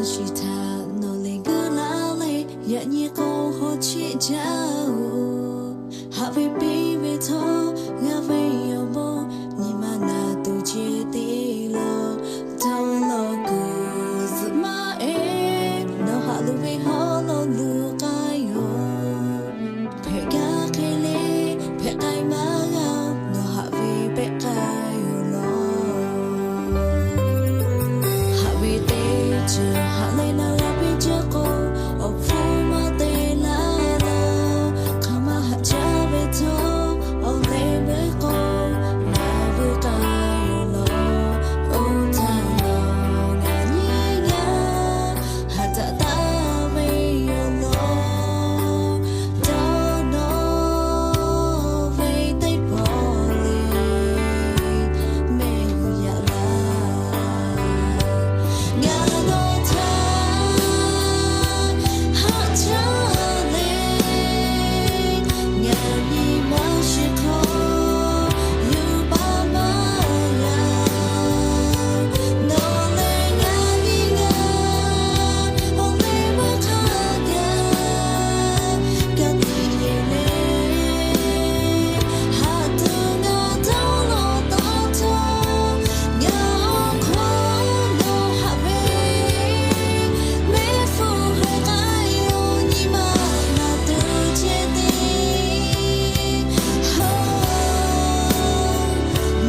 chỉ thà nó lên cứ lá lệ nhẹ nhẹ câu hốt chị cháu hạ về bi về thô ngã về yêu bố nhìn mà na tu chia tì lo thao lo cứ giữ mà em nó hạ lu về họ lo lu cái yo phải cả cái lệ phải cái mà ngao nó hạ về phải cái yo lo hạ về tê chưa hạ lên nào hạ về chưa cô ở phố mà tê la lo không mà hạ cha về thô ở đây với cô là với cái yo lo ô thang lo ngã nhẹ nhàng hạ ta ta về yo lo đó nó về tay bỏ liền mẹ hùi ya la ngã đôi thang hạ cha lên ngã đi mà chỉ khó yêu ba mà là nó lên ngã đi ngã ông lên mà khát cả đi lên hạ từ ngã đau lo đau thương ngã khó nó hạ về mẹ phụ hai cái yêu nhưng mà là từ chia đi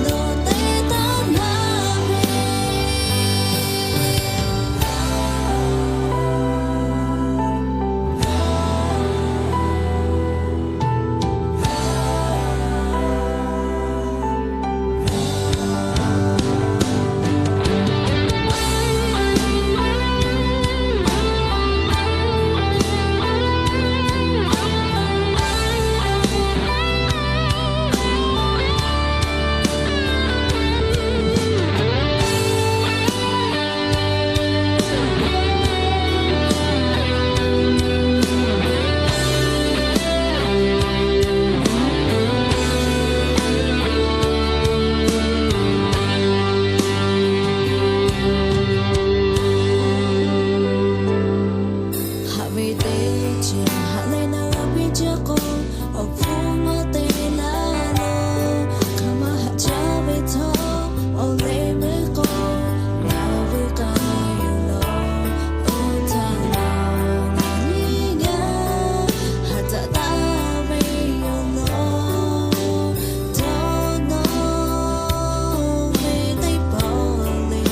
nó tê ta mà hạ về tê chưa hạ lên nào hạ về chưa cô ở phố mà tê la lo không mà hạ cha về thô ở đây với cô là với cái yo lo ô thang lo ngã nhẹ nhàng hạ ta ta về yo lo đó nó về tay bỏ liền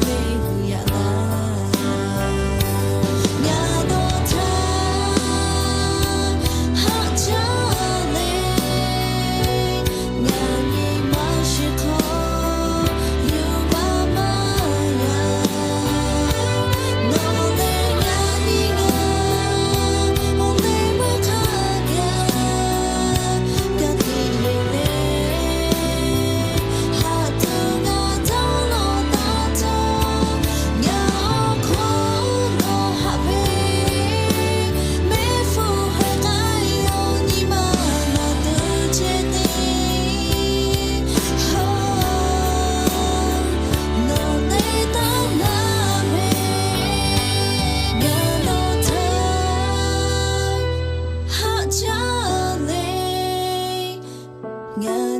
về hùi ya la ngã đôi thang hạ cha lên ngã đi mà chỉ khó yêu ba mà là nó lên ngã đi ngã ông lên mà khát cả đi lên hạ từ ngã đau lo đau thương ngã khó nó hạ về mẹ phụ hai cái yêu nhưng mà là từ chia đi nó tê ta mà về ngã đôi thang hạ cha lên ngã